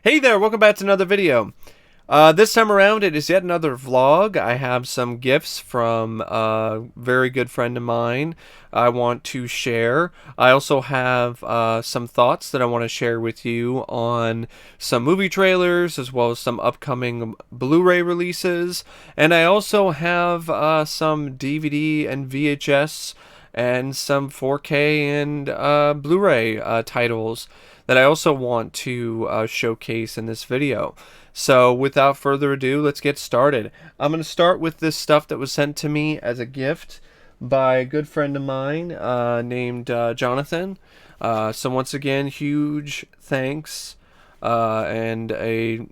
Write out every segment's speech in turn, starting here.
Hey there, welcome back to another video. This time around, it is yet another vlog. I have some gifts from a very good friend of mine I want to share. I also have some thoughts that I want to share with you on some movie trailers, as well as some upcoming Blu-ray releases. And I also have some DVD and VHS and some 4K and Blu-ray titles that I also want to showcase in this video. So without further ado, let's get started. I'm going to start with this stuff that was sent to me as a gift by a good friend of mine named Johnathan. So once again, huge thanks and a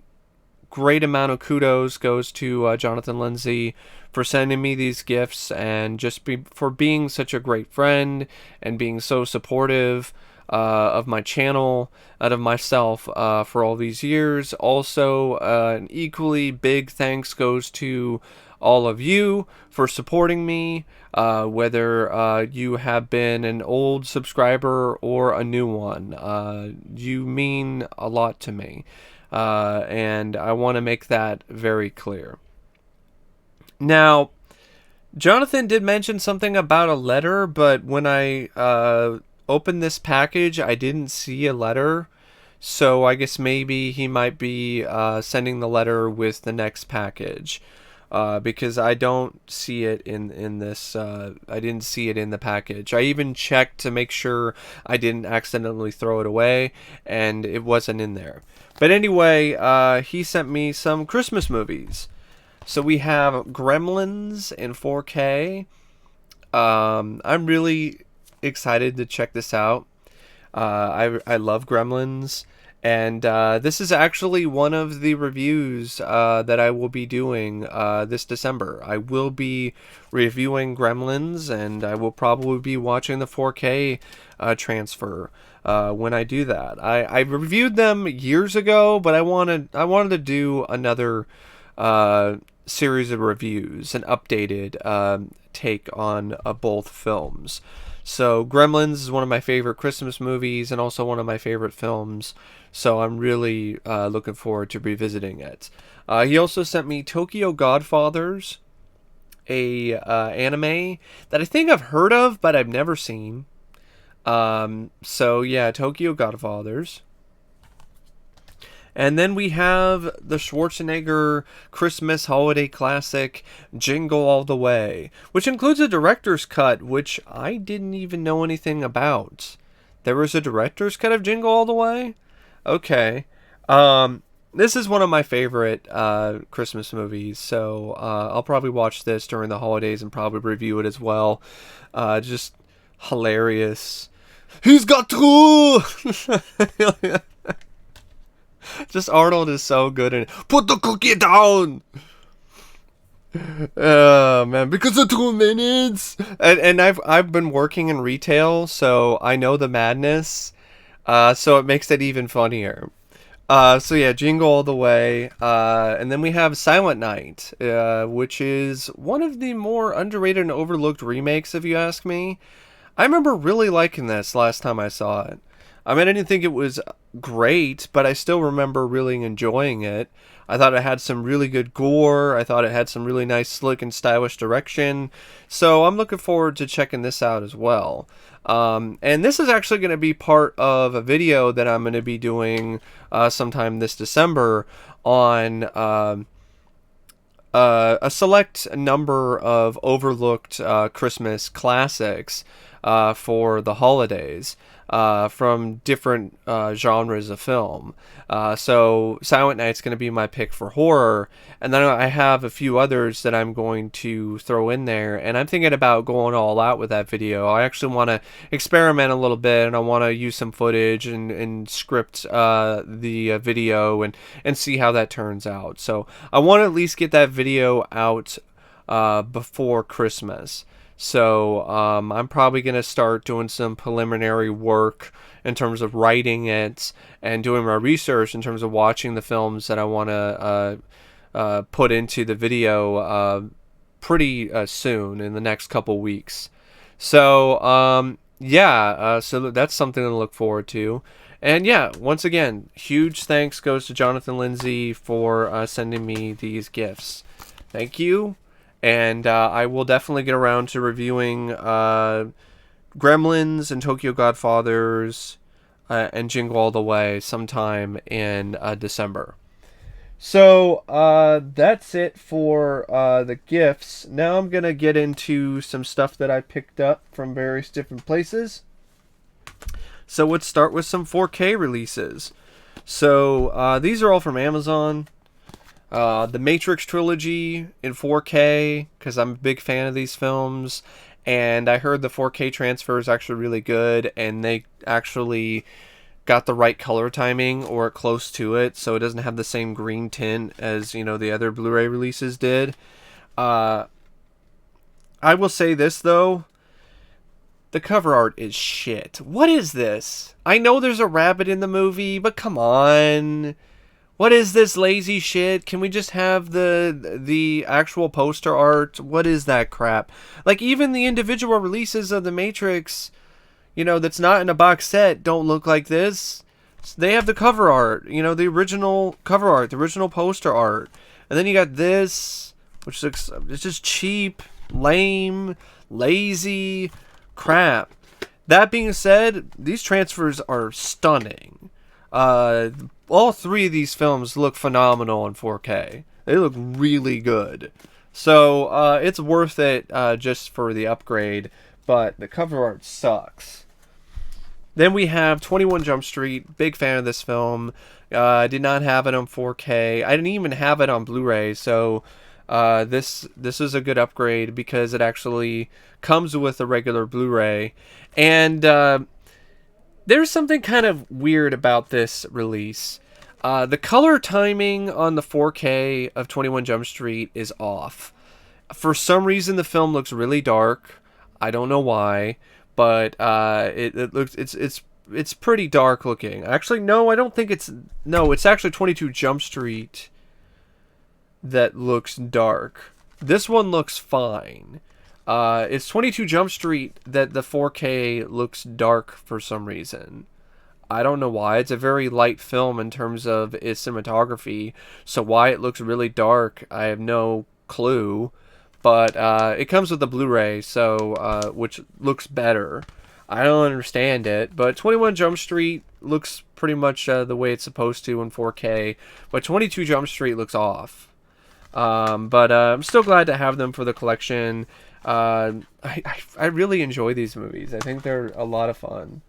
great amount of kudos goes to Jonathan Lindsay for sending me these gifts and for being such a great friend and being so supportive of my channel and of myself for all these years. Also, an equally big thanks goes to all of you for supporting me, whether you have been an old subscriber or a new one. You mean a lot to me, and I want to make that very clear. Now, Jonathan did mention something about a letter, but when I opened this package, I didn't see a letter. So I guess maybe he might be sending the letter with the next package. Because I don't see it in this. I didn't see it in the package. I even checked to make sure I didn't accidentally throw it away, and it wasn't in there. But anyway, he sent me some Christmas movies. So we have Gremlins in 4K. I'm really excited to check this out. I love Gremlins. And this is actually one of the reviews that I will be doing this December. I will be reviewing Gremlins, and I will probably be watching the 4K transfer when I do that. I reviewed them years ago, but I wanted to do another series of reviews, an updated take on both films. So Gremlins is one of my favorite Christmas movies and also one of my favorite films. So I'm really looking forward to revisiting it. He also sent me Tokyo Godfathers, a anime that I think I've heard of but I've never seen. So yeah, Tokyo Godfathers. And then we have the Schwarzenegger Christmas holiday classic, Jingle All the Way, which includes a director's cut, which I didn't even know anything about. There was a director's cut of Jingle All the Way? Okay. This is one of my favorite Christmas movies, so I'll probably watch this during the holidays and probably review it as well. Just hilarious. He's got two! Just Arnold is so good in it. Put the cookie down! Oh man, because of 2 minutes. And I've been working in retail, so I know the madness. So it makes it even funnier. So yeah, Jingle All the Way. And then we have Silent Night, which is one of the more underrated and overlooked remakes, if you ask me. I remember really liking this last time I saw it. I mean, I didn't think it was great, but I still remember really enjoying it. I thought it had some really good gore. I thought it had some really nice, slick, and stylish direction. So I'm looking forward to checking this out as well. And this is actually going to be part of a video that I'm going to be doing sometime this December on a select number of overlooked Christmas classics for the holidays from different genres of film. So Silent Night's going to be my pick for horror, and then I have a few others that I'm going to throw in there, and I'm thinking about going all out with that video. I actually want to experiment a little bit, and I want to use some footage and script the video and see how that turns out. So I want to at least get that video out before Christmas. So I'm probably going to start doing some preliminary work in terms of writing it and doing my research in terms of watching the films that I want to put into the video pretty soon in the next couple weeks. So yeah, so that's something to look forward to. And yeah, once again, huge thanks goes to Jonathan Lindsay for sending me these gifts. Thank you. And I will definitely get around to reviewing Gremlins and Tokyo Godfathers and Jingle All the Way sometime in December. So that's it for the gifts. Now I'm going to get into some stuff that I picked up from various different places. So let's start with some 4K releases. So these are all from Amazon. The Matrix trilogy in 4K, because I'm a big fan of these films. And I heard the 4K transfer is actually really good, and they actually got the right color timing or close to it, so it doesn't have the same green tint as, you know, the other Blu-ray releases did. I will say this though, the cover art is shit. What is this? I know there's a rabbit in the movie, but come on. What is this lazy shit? Can we just have the actual poster art? What is that crap? Like, even the individual releases of The Matrix, you know, that's not in a box set, don't look like this. They have the cover art, you know, the original cover art, the original poster art. And then you got this, which looks, it's just cheap, lame, lazy crap. That being said, these transfers are stunning. All three of these films look phenomenal in 4K. They look really good. So, it's worth it just for the upgrade, but the cover art sucks. Then we have 21 Jump Street. Big fan of this film. I did not have it on 4K. I didn't even have it on Blu-ray, so this is a good upgrade because it actually comes with a regular Blu-ray. And there's something kind of weird about this release. The color timing on the 4K of 21 Jump Street is off. For some reason, the film looks really dark. I don't know why, but it looks it's pretty dark looking. Actually, no, I don't think it's it's actually 22 Jump Street that looks dark. This one looks fine. It's 22 Jump Street that the 4K looks dark for some reason. I don't know why. It's a very light film in terms of its cinematography, so why it looks really dark, I have no clue. But it comes with the Blu-ray, so which looks better. I don't understand it, but 21 Jump Street looks pretty much the way it's supposed to in 4K, but 22 Jump Street looks off. But I'm still glad to have them for the collection. I really enjoy these movies. I think they're a lot of fun.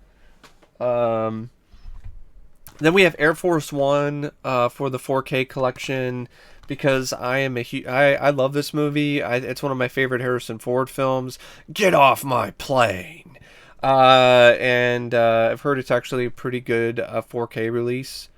Then we have Air Force One for the 4K collection, because I love this movie. It's one of my favorite Harrison Ford films. Get off my plane. And I've heard it's actually a pretty good 4K release.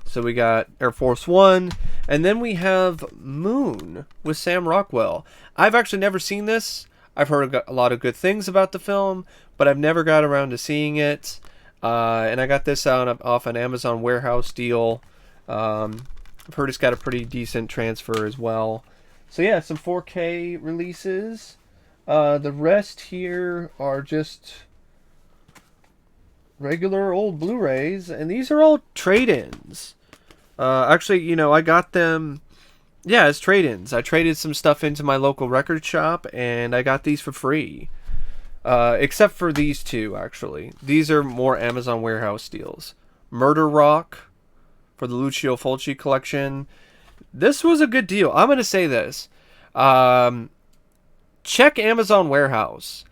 So we got Air Force One, and then we have Moon with Sam Rockwell. I've actually never seen this. I've heard a lot of good things about the film, but I've never got around to seeing it. And I got this off an Amazon warehouse deal. I've heard it's got a pretty decent transfer as well. So yeah, some 4K releases. The rest here are just regular old Blu-rays, and these are all trade-ins. Actually, you know, I got them. Yeah, it's trade-ins. I traded some stuff into my local record shop, and I got these for free. Except for these two, actually. These are more Amazon warehouse deals. Murder Rock for the Lucio Fulci collection. This was a good deal. I'm going to say this. Check Amazon warehouse,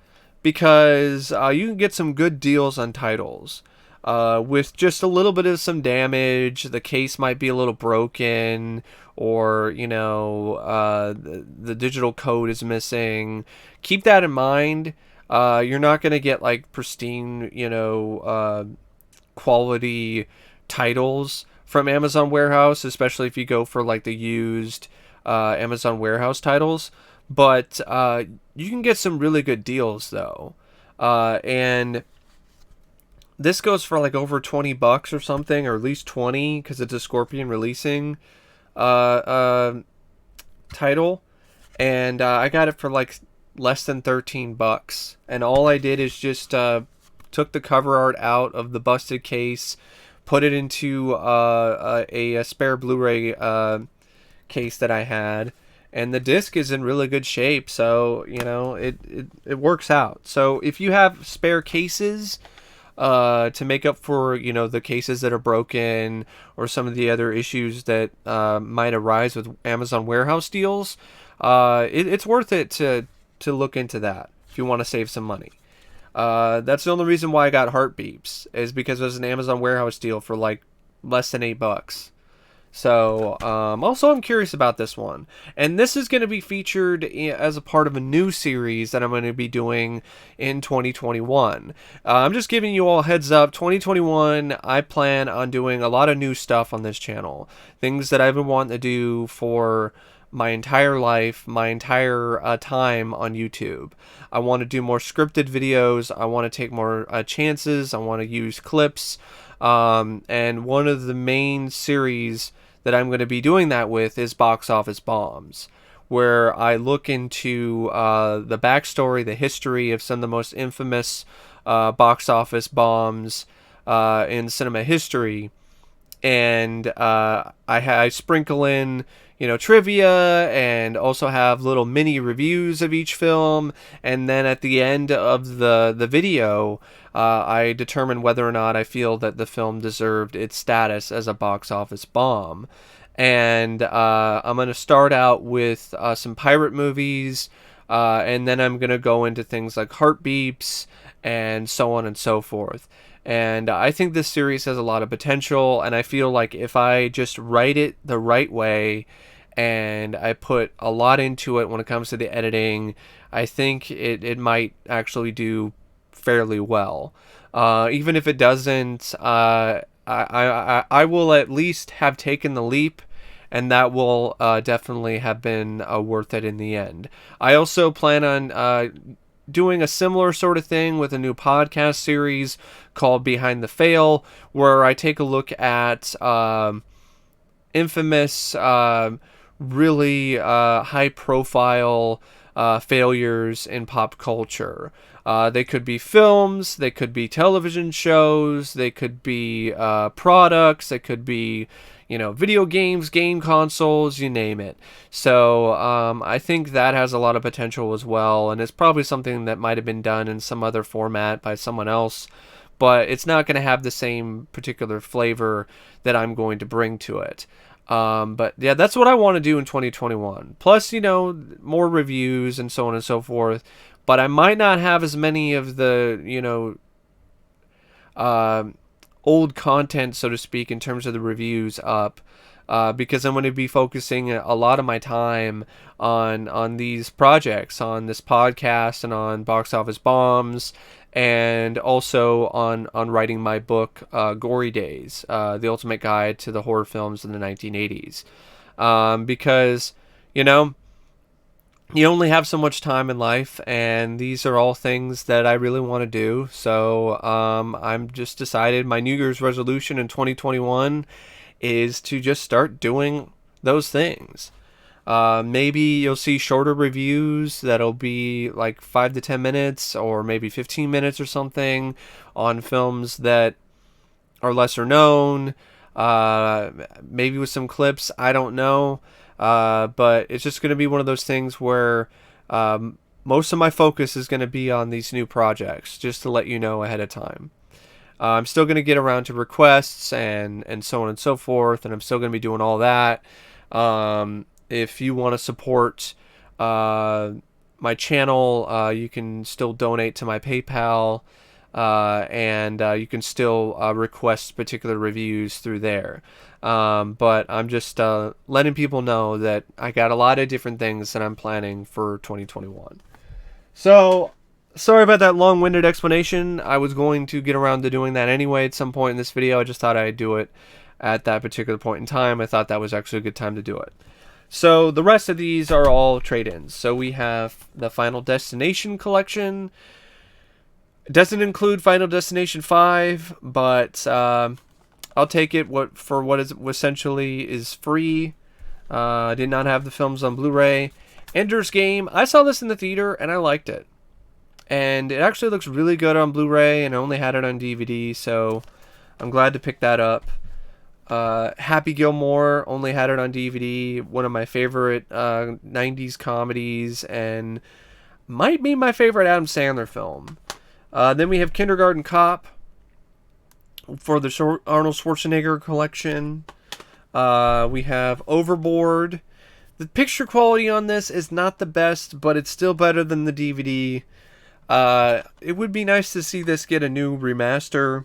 because you can get some good deals on titles. With just a little bit of some damage. The case might be a little broken, or, you know, the digital code is missing. Keep that in mind. You're not going to get like pristine, you know, quality titles from Amazon Warehouse, especially if you go for like the used Amazon Warehouse titles. But you can get some really good deals though. And this goes for like over $20 or something, or at least 20, because it's a Scorpion releasing title. And I got it for like less than $13, and all I did is just took the cover art out of the busted case, put it into a spare Blu-ray case that I had, and the disc is in really good shape, so you know it works out. So if you have spare cases to make up for, you know, the cases that are broken or some of the other issues that might arise with Amazon warehouse deals, it's worth it to look into that if you want to save some money. That's the only reason why I got Heart Beeps, is because it was an Amazon warehouse deal for like less than $8. So, also I'm curious about this one. And this is going to be featured as a part of a new series that I'm going to be doing in 2021. I'm just giving you all a heads up. 2021, I plan on doing a lot of new stuff on this channel. Things that I've been wanting to do for my entire life, my entire time on YouTube. I want to do more scripted videos. I want to take more chances. I want to use clips. And one of the main series that I'm going to be doing that with is Box Office Bombs, where I look into the backstory, the history of some of the most infamous box office bombs in cinema history. And I sprinkle in, you know, trivia, and also have little mini reviews of each film. And then at the end of the video, I determine whether or not I feel that the film deserved its status as a box office bomb. And I'm going to start out with some pirate movies, and then I'm going to go into things like Heart Beeps and so on and so forth. And I think this series has a lot of potential, and I feel like if I just write it the right way and I put a lot into it when it comes to the editing, I think it might actually do fairly well. Even if it doesn't, I will at least have taken the leap, and that will definitely have been worth it in the end. I also plan on doing a similar sort of thing with a new podcast series called Behind the Fail, where I take a look at infamous, really high-profile failures in pop culture. They could be films, they could be television shows, they could be products, they could be, you know, video games, game consoles, you name it. So I think that has a lot of potential as well, and it's probably something that might have been done in some other format by someone else, but it's not going to have the same particular flavor that I'm going to bring to it. But yeah, that's what I want to do in 2021. Plus, you know, more reviews and so on and so forth. But I might not have as many of the, you know, old content, so to speak, in terms of the reviews up, because I'm going to be focusing a lot of my time on these projects, on this podcast and on Box Office Bombs, and also on writing my book, Gory Days, The Ultimate Guide to the Horror Films in the 1980s. Because, you know, you only have so much time in life, and these are all things that I really want to do. So I'm just decided my New Year's resolution in 2021 is to just start doing those things. Maybe you'll see shorter reviews that'll be like 5 to 10 minutes or maybe 15 minutes or something on films that are lesser known, maybe with some clips, I don't know. But it's just going to be one of those things where most of my focus is going to be on these new projects, just to let you know ahead of time. I'm still going to get around to requests and so on and so forth, and I'm still going to be doing all that. If you want to support my channel, you can still donate to my PayPal, and you can still request particular reviews through there. But I'm just letting people know that I got a lot of different things that I'm planning for 2021. So, sorry about that long-winded explanation. I was going to get around to doing that anyway at some point in this video. I just thought I'd do it at that particular point in time. I thought that was actually a good time to do it. So the rest of these are all trade-ins. So we have the Final Destination collection. It doesn't include Final Destination 5, but I'll take it for what is essentially is free. I did not have the films on Blu-ray. Ender's Game. I saw this in the theater and I liked it. And it actually looks really good on Blu-ray, and I only had it on DVD, so I'm glad to pick that up. Happy Gilmore, only had it on DVD. One of my favorite 90s comedies, and might be my favorite Adam Sandler film. Then we have Kindergarten Cop for the Arnold Schwarzenegger collection. We have Overboard. The picture quality on this is not the best, but it's still better than the DVD. It would be nice to see this get a new remaster,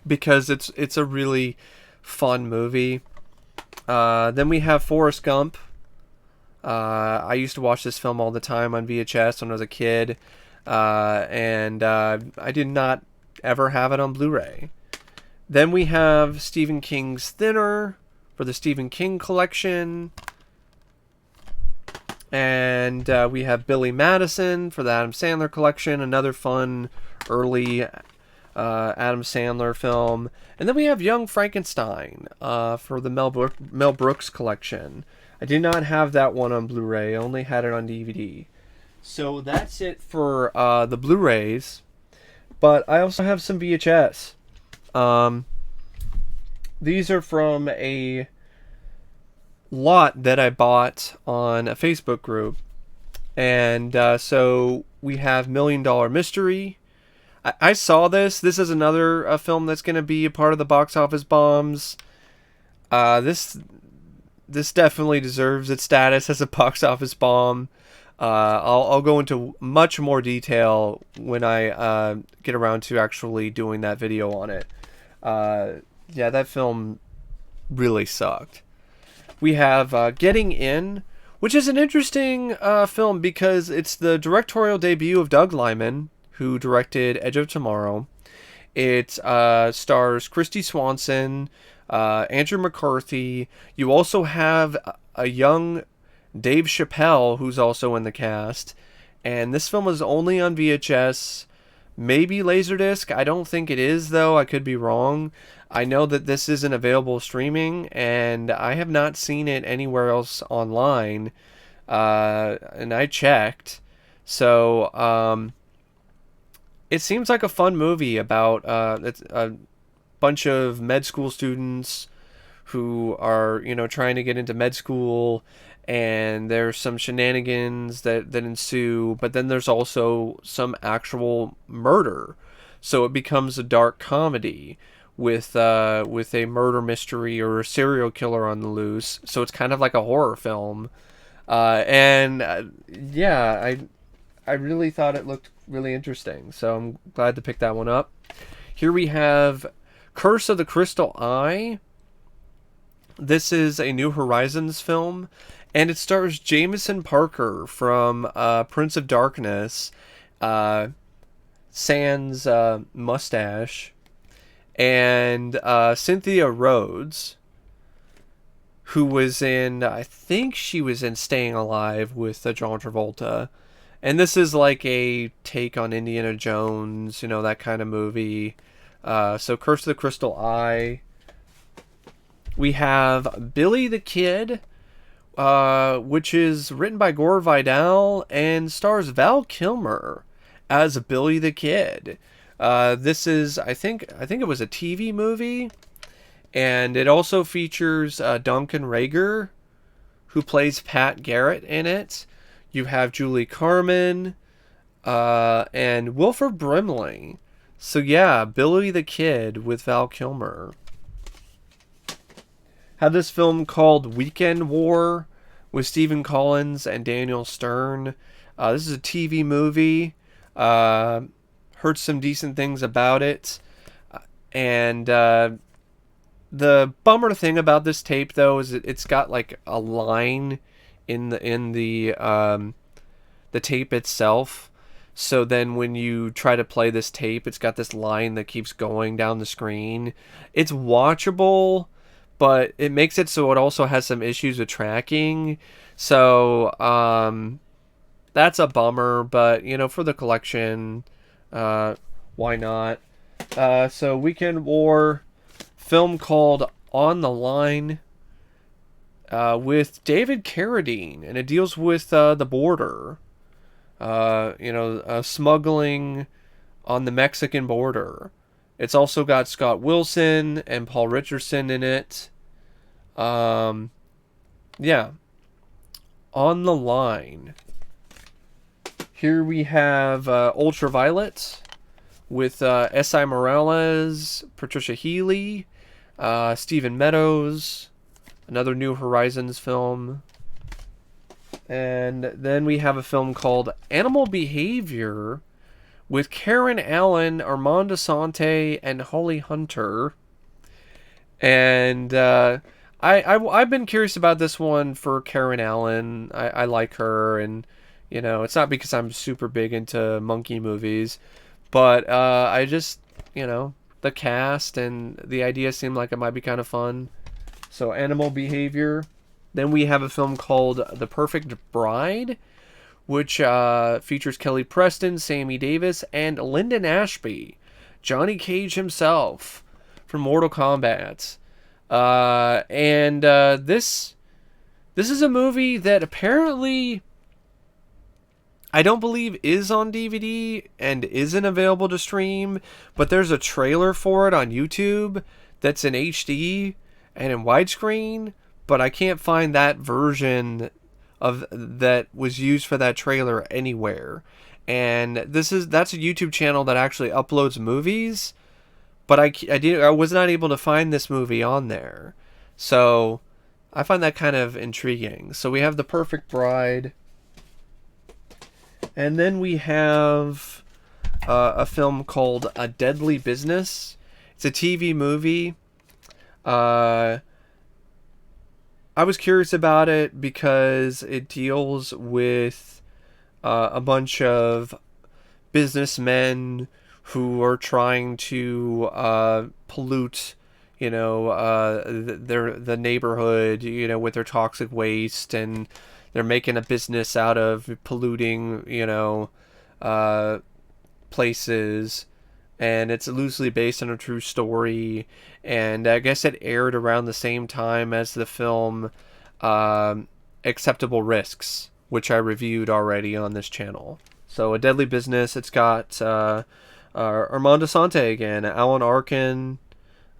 because it's a really fun movie. Then we have Forrest Gump. I used to watch this film all the time on VHS when I was a kid, and I did not ever have it on Blu-ray. Then we have Stephen King's Thinner for the Stephen King collection. And we have Billy Madison for the Adam Sandler collection, another fun early Adam Sandler film. And then we have Young Frankenstein for the Mel Brooks collection. I did not have that one on Blu-ray. I only had it on DVD. So that's it for the Blu-rays. But I also have some VHS. These are from a lot that I bought on a Facebook group. And so we have Million Dollar Mystery. I saw this. This is another film that's going to be a part of the box office bombs. This definitely deserves its status as a box office bomb. I'll go into much more detail when I get around to actually doing that video on it. Yeah, that film really sucked. We have Getting In, which is an interesting film because it's the directorial debut of Doug Liman, who directed Edge of Tomorrow. It stars Christy Swanson, Andrew McCarthy. You also have a young Dave Chappelle, who's also in the cast. And this film is only on VHS, maybe Laserdisc. I don't think it is, though. I could be wrong. I know that this isn't available streaming, and I have not seen it anywhere else online. And I checked. So, it seems like a fun movie about it's a bunch of med school students who are, trying to get into med school, and there's some shenanigans that ensue, but then there's also some actual murder. So it becomes a dark comedy with a murder mystery or a serial killer on the loose. So it's kind of like a horror film. Yeah, I really thought it looked really interesting, so I'm glad to pick that one up. Here we have Curse of the Crystal Eye. This is a New Horizons film, and it stars Jameson Parker from Prince of Darkness, sans mustache, and Cynthia Rhodes, who was in, I think she was in Staying Alive with John Travolta. And this is like a take on Indiana Jones, that kind of movie. So Curse of the Crystal Eye. We have Billy the Kid, which is written by Gore Vidal and stars Val Kilmer as Billy the Kid. This is, I think it was a TV movie, and it also features Duncan Rager, who plays Pat Garrett in it. You have Julie Carmen and Wilford Brimley. So yeah, Billy the Kid with Val Kilmer. Had this film called Weekend War with Stephen Collins and Daniel Stern. This is a TV movie. Heard some decent things about it. And the bummer thing about this tape, though, is it's got like a line in the tape itself. So then when you try to play this tape, it's got this line that keeps going down the screen. It's watchable, but it makes it so it also has some issues with tracking. So that's a bummer, but for the collection, why not? So Weekend War, film called On the Line, with David Carradine, and it deals with the border, smuggling on the Mexican border, It's also got Scott Wilson and Paul Richardson in it. Yeah. On the line. Here we have Ultraviolet with S.I. Morales, Patricia Healy, Stephen Meadows, another New Horizons film. And then we have a film called Animal Behavior with Karen Allen, Armand Assante, and Holly Hunter. And I've been curious about this one for Karen Allen. I like her, and it's not because I'm super big into monkey movies, but I just the cast and the idea seemed like it might be kind of fun. So Animal Behavior. Then we have a film called The Perfect Bride, which features Kelly Preston, Sammy Davis, and Lyndon Ashby, Johnny Cage himself from Mortal Kombat. This is a movie that apparently I don't believe is on DVD and isn't available to stream, but there's a trailer for it on YouTube that's in HD and in widescreen, but I can't find that version of that was used for that trailer anywhere. And that's a YouTube channel that actually uploads movies, but I was not able to find this movie on there. So I find that kind of intriguing. So we have The Perfect Bride. And then we have a film called A Deadly Business. It's a TV movie. I was curious about it because it deals with a bunch of businessmen who are trying to pollute, the neighborhood, with their toxic waste, and they're making a business out of polluting, places. And it's loosely based on a true story. And I guess it aired around the same time as the film Acceptable Risks, which I reviewed already on this channel. So A Deadly Business. It's got Armand Assante again, Alan Arkin.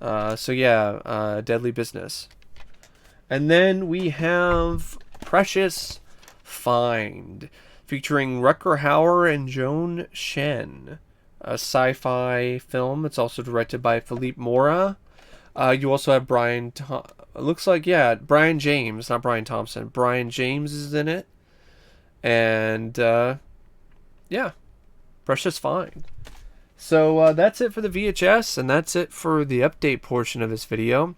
Deadly Business. And then we have Precious Find, featuring Rutger Hauer and Joan Shen. A sci-fi film. It's also directed by Philippe Mora. You also have Brian James, not Brian Thompson. Brian James is in it. And, Precious Find. So that's it for the VHS, and that's it for the update portion of this video.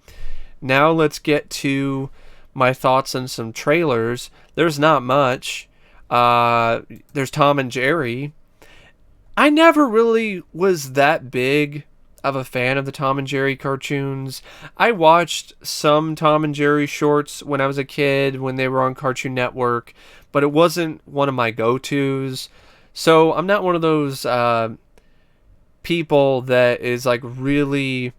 Now let's get to my thoughts on some trailers. There's not much. There's Tom and Jerry. I never really was that big of a fan of the Tom and Jerry cartoons. I watched some Tom and Jerry shorts when I was a kid, when they were on Cartoon Network, but it wasn't one of my go-tos. So I'm not one of those people that is like really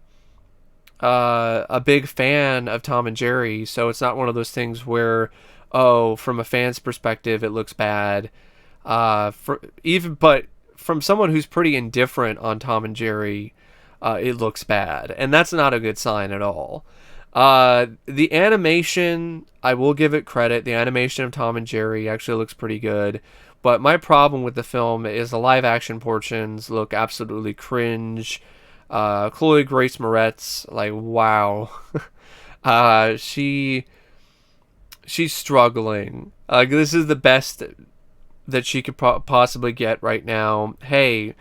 a big fan of Tom and Jerry. So it's not one of those things where, from a fan's perspective, it looks bad. But from someone who's pretty indifferent on Tom and Jerry, it looks bad. And that's not a good sign at all. The animation, I will give it credit. The animation of Tom and Jerry actually looks pretty good. But my problem with the film is the live action portions look absolutely cringe. Chloe Grace Moretz, like, wow. She's struggling. This is the best that she could possibly get right now. Hey,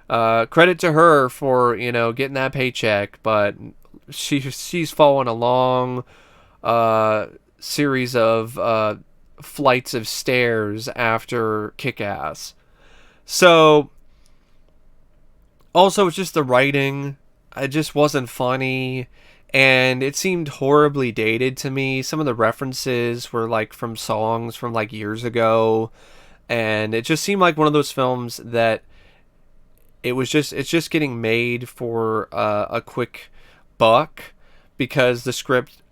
credit to her for getting that paycheck, but she's following a long series of flights of stairs after Kick-Ass. So also it's just the writing. It just wasn't funny, and it seemed horribly dated to me. Some of the references were like from songs from like years ago. And it just seemed like one of those films that it's just getting made for a quick buck, because the script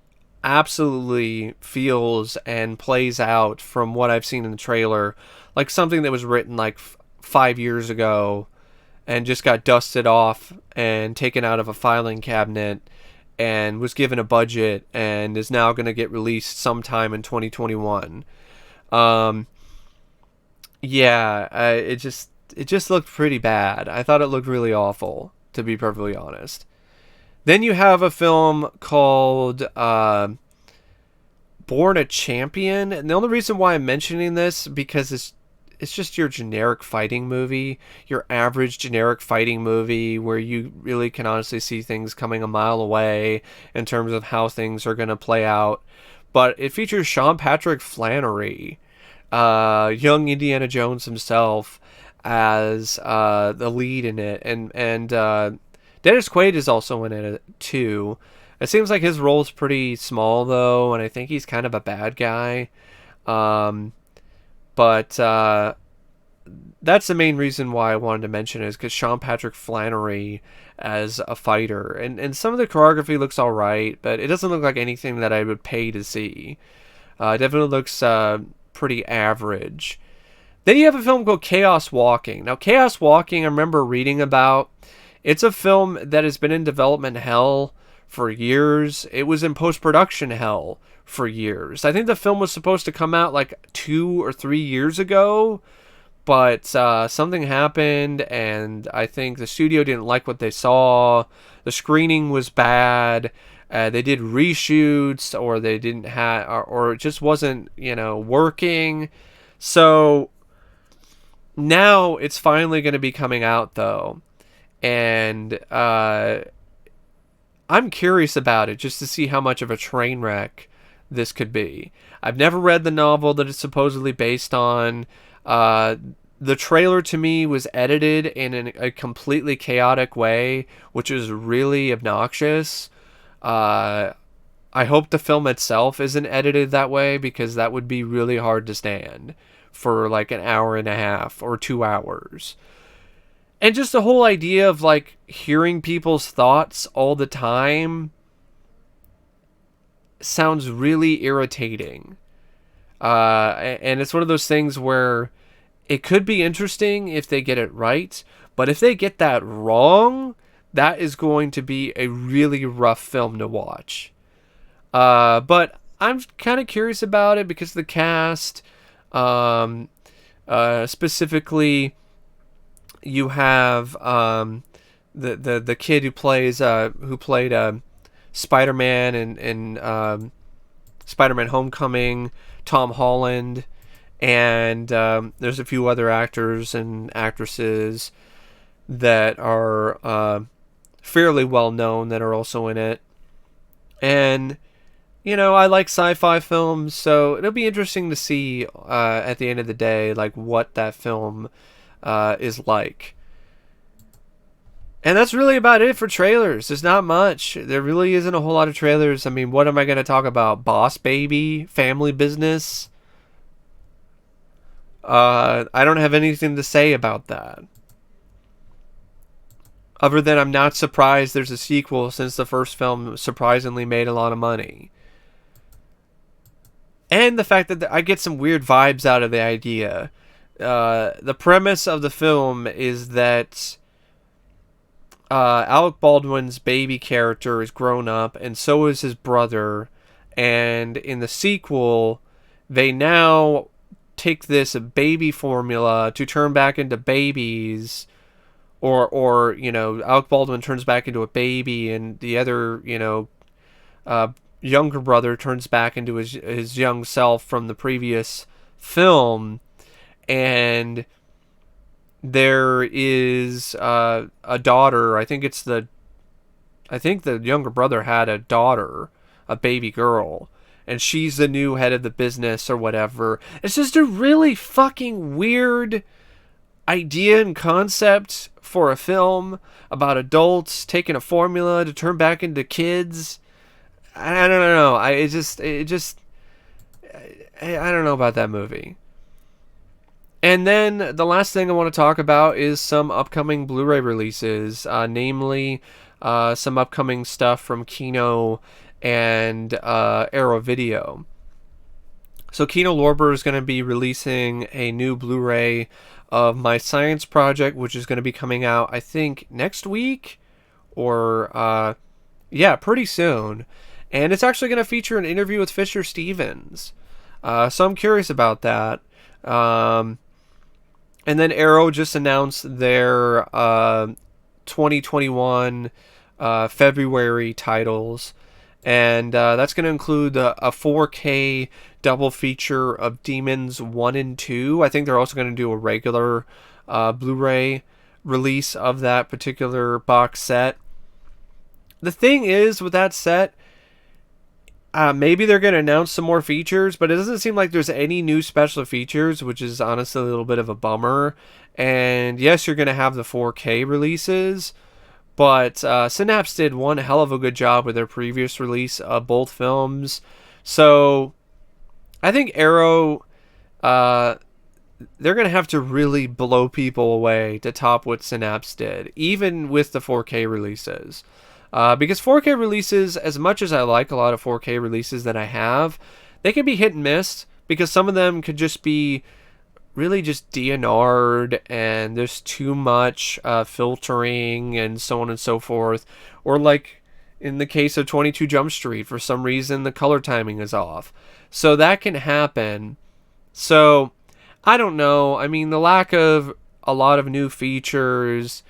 absolutely feels and plays out, from what I've seen in the trailer, like something that was written like 5 years ago, and just got dusted off and taken out of a filing cabinet and was given a budget and is now going to get released sometime in 2021. Um, yeah, it just looked pretty bad. I thought it looked really awful, to be perfectly honest. Then you have a film called Born a Champion, and the only reason why I'm mentioning this because it's just your generic fighting movie, your average generic fighting movie where you really can honestly see things coming a mile away in terms of how things are going to play out. But it features Sean Patrick Flanery, young Indiana Jones himself, as the lead in it, and Dennis Quaid is also in it too. It seems like his role's pretty small though, and I think he's kind of a bad guy. But that's the main reason why I wanted to mention it, is because Sean Patrick Flanery as a fighter, and some of the choreography looks all right, but it doesn't look like anything that I would pay to see. It definitely looks pretty average. Then you have a film called Chaos Walking. Now, Chaos Walking, I remember reading about. It's a film that has been in development hell for years. It was in post-production hell for years. I think the film was supposed to come out like 2 or 3 years ago, but something happened, and I think the studio didn't like what they saw. The screening was bad. They did reshoots, or they didn't have, or it just wasn't, working. So now it's finally going to be coming out though, and I'm curious about it just to see how much of a train wreck this could be. I've never read the novel that it's supposedly based on. The trailer to me was edited in a completely chaotic way, which is really obnoxious. I hope the film itself isn't edited that way, because that would be really hard to stand for like an hour and a half or 2 hours. And just the whole idea of like hearing people's thoughts all the time sounds really irritating. And it's one of those things where it could be interesting if they get it right, but if they get that wrong, that is going to be a really rough film to watch. But I'm kind of curious about it because the cast, specifically, you have the kid who played Spider-Man in Spider-Man Homecoming, Tom Holland, and there's a few other actors and actresses that are fairly well known that are also in it. And I like sci-fi films, so it'll be interesting to see at the end of the day like what that film is like. And that's really about it for trailers. There's not much. There really isn't a whole lot of trailers. I mean, what am I going to talk about? Boss Baby? Family Business? I don't have anything to say about that, other than I'm not surprised there's a sequel, since the first film surprisingly made a lot of money. And the fact that I get some weird vibes out of the idea. The premise of the film is that Alec Baldwin's baby character is grown up, and so is his brother. And in the sequel, they now take this baby formula to turn back into babies, or Alec Baldwin turns back into a baby, and the other younger brother turns back into his young self from the previous film. And there is a daughter. I think the younger brother had a daughter, a baby girl, and she's the new head of the business or whatever. It's just a really fucking weird idea and concept for a film about adults taking a formula to turn back into kids. I don't know. I don't know about that movie. And then the last thing I want to talk about is some upcoming Blu-ray releases, namely some upcoming stuff from Kino and Arrow Video. So Kino Lorber is going to be releasing a new Blu-ray of my science project, which is going to be coming out, I think, next week or yeah, pretty soon. And it's actually going to feature an interview with Fisher Stevens. So I'm curious about that. And then Arrow just announced their 2021 February titles. And that's going to include a 4K double feature of Demons 1 and 2. I think they're also going to do a regular Blu-ray release of that particular box set. The thing is, with that set, maybe they're going to announce some more features, but it doesn't seem like there's any new special features, which is honestly a little bit of a bummer. And yes, you're going to have the 4K releases, but Synapse did one hell of a good job with their previous release of both films. So I think Arrow, they're going to have to really blow people away to top what Synapse did, even with the 4K releases. Because 4K releases, as much as I like a lot of 4K releases that I have, they can be hit and miss, because some of them could just be really just DNR'd and there's too much filtering and so on and so forth. Or like in the case of 22 Jump Street, for some reason the color timing is off. So that can happen. So I don't know. I mean, the lack of a lot of new features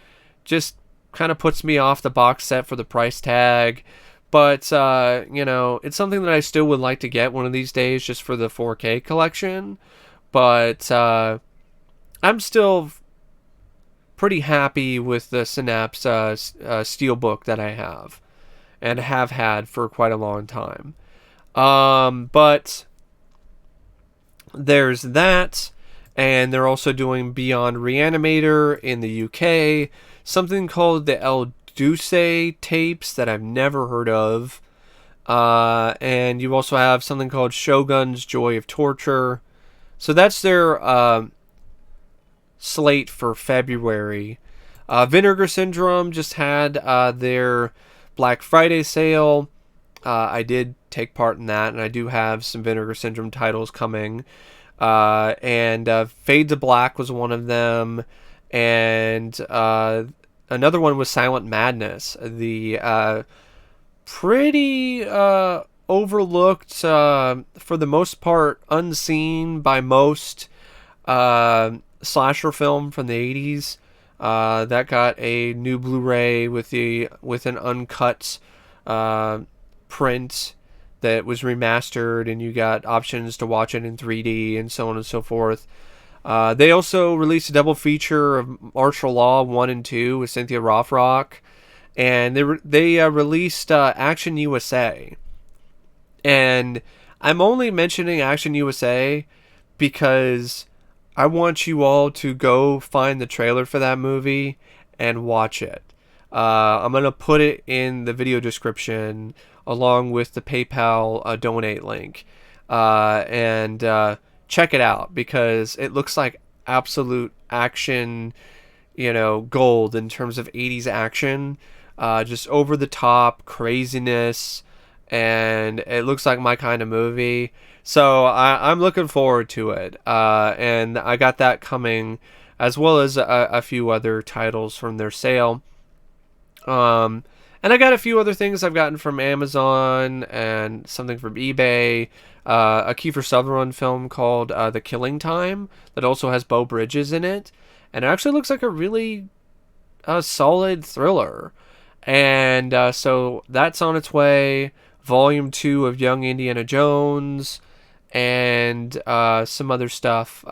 just kind of puts me off the box set for the price tag. But, you know, it's something that I still would like to get one of these days just for the 4K collection. But I'm still pretty happy with the Synapse Steelbook that I have and have had for quite a long time. But there's that. And they're also doing Beyond Reanimator in the UK. Something called the El Duce tapes that I've never heard of. And you also have something called Shogun's Joy of Torture. So that's their slate for February. Vinegar Syndrome just had their Black Friday sale. I did take part in that, and I do have some Vinegar Syndrome titles coming. And Fade to Black was one of them. And another one was Silent Madness. The pretty overlooked, for the most part, unseen by most slasher film from the 80s. That got a new Blu-ray with an uncut print that was remastered, and you got options to watch it in 3D and so on and so forth. They also released a double feature of Martial Law 1 and 2 with Cynthia Rothrock, and they released Action USA. And I'm only mentioning Action USA because I want you all to go find the trailer for that movie and watch it. I'm going to put it in the video description along with the PayPal donate link. And check it out, because it looks like absolute action, gold in terms of 80s action. Just over the top craziness, and it looks like my kind of movie. So I'm looking forward to it. And I got that coming, as well as a few other titles from their sale. And I got a few other things I've gotten from Amazon and something from eBay. A Kiefer Sutherland film called The Killing Time that also has Beau Bridges in it. And it actually looks like a really solid thriller. And so that's on its way. Volume 2 of Young Indiana Jones. And some other stuff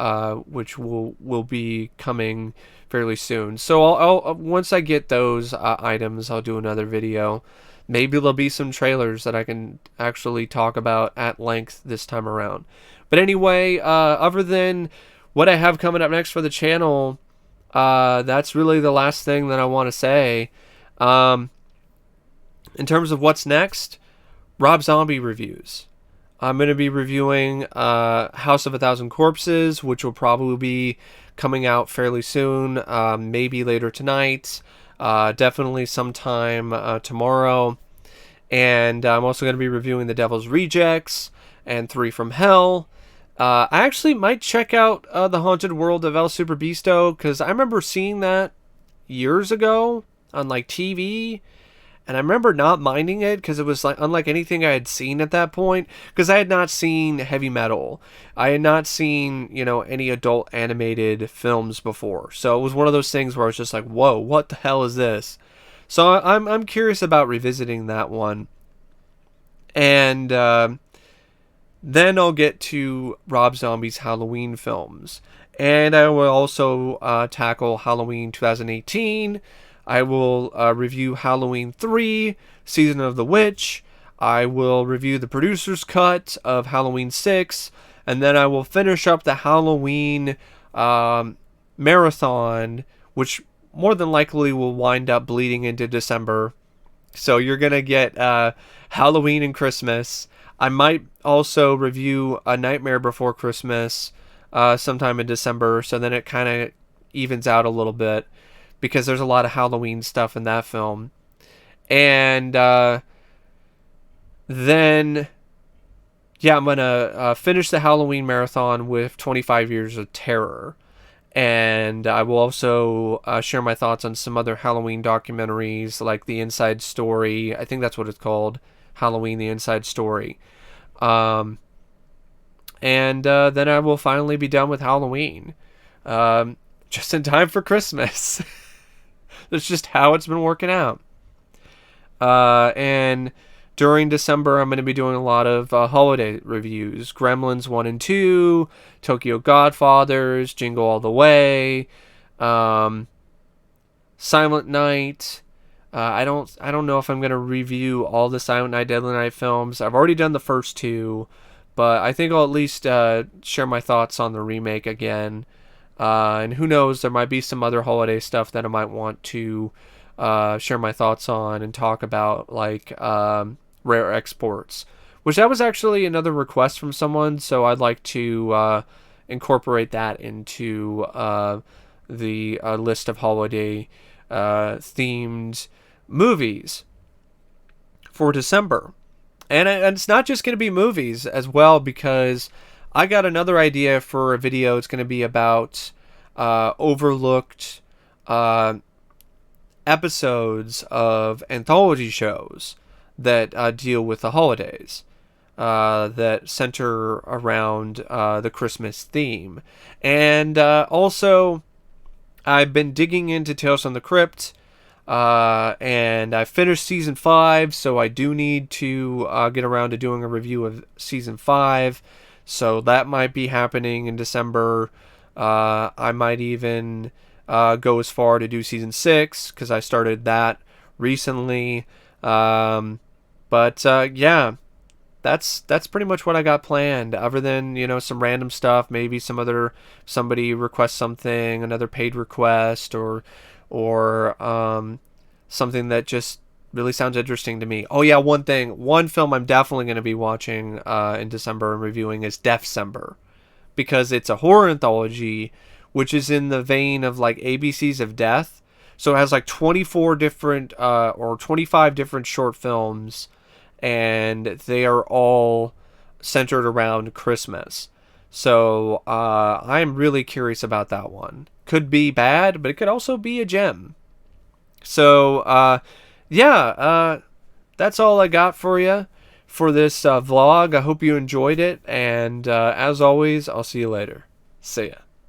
which will be coming fairly soon. So I'll once I get those items, I'll do another video. Maybe there'll be some trailers that I can actually talk about at length this time around. But anyway, other than what I have coming up next for the channel, that's really the last thing that I want to say. In terms of what's next, Rob Zombie reviews. I'm going to be reviewing House of a Thousand Corpses, which will probably be coming out fairly soon, maybe later tonight, definitely sometime tomorrow. And I'm also going to be reviewing The Devil's Rejects and Three from Hell. I actually might check out The Haunted World of El Super Beasto, because I remember seeing that years ago on like TV, and I remember not minding it because it was like unlike anything I had seen at that point. Because I had not seen heavy metal, I had not seen any adult animated films before, so it was one of those things where I was just like, "Whoa, what the hell is this?" So I'm curious about revisiting that one, and then I'll get to Rob Zombie's Halloween films. And I will also tackle Halloween 2018. I will review Halloween 3, Season of the Witch. I will review the producer's cut of Halloween 6. And then I will finish up the Halloween marathon, which more than likely will wind up bleeding into December. So you're going to get Halloween and Christmas. I might also review A Nightmare Before Christmas sometime in December, so then it kind of evens out a little bit, because there's a lot of Halloween stuff in that film. And then, yeah, I'm going to finish the Halloween marathon with 25 Years of Terror. And I will also share my thoughts on some other Halloween documentaries, like The Inside Story. I think that's what it's called. Halloween, The Inside Story. And then I will finally be done with Halloween. Just in time for Christmas. That's just how it's been working out. And during December, I'm going to be doing a lot of holiday reviews. Gremlins 1 and 2, Tokyo Godfathers, Jingle All the Way, Silent Night. I don't know if I'm going to review all the Silent Night, Deadly Night films. I've already done the first two, but I think I'll at least share my thoughts on the remake again. And who knows, there might be some other holiday stuff that I might want to share my thoughts on and talk about, like rare exports, which that was actually another request from someone, so I'd like to incorporate that into the list of holiday themed movies for December. And it's not just going to be movies as well, because I got another idea for a video. It's going to be about overlooked episodes of anthology shows that deal with the holidays, that center around the Christmas theme. And also, I've been digging into Tales from the Crypt, and I finished season 5, so I do need to get around to doing a review of season 5. So that might be happening in December. I might even go as far to do season 6, because I started that recently. But yeah, that's pretty much what I got planned. Other than some random stuff, maybe somebody requests something, another paid request, or something that just really sounds interesting to me. Oh yeah, one film I'm definitely going to be watching in December and reviewing is Deathcember, because it's a horror anthology, which is in the vein of like ABCs of Death. So it has like 24 different or 25 different short films, and they are all centered around Christmas. So I'm really curious about that one. Could be bad, but it could also be a gem. So yeah, that's all I got for you for this vlog. I hope you enjoyed it, and as always, I'll see you later. See ya.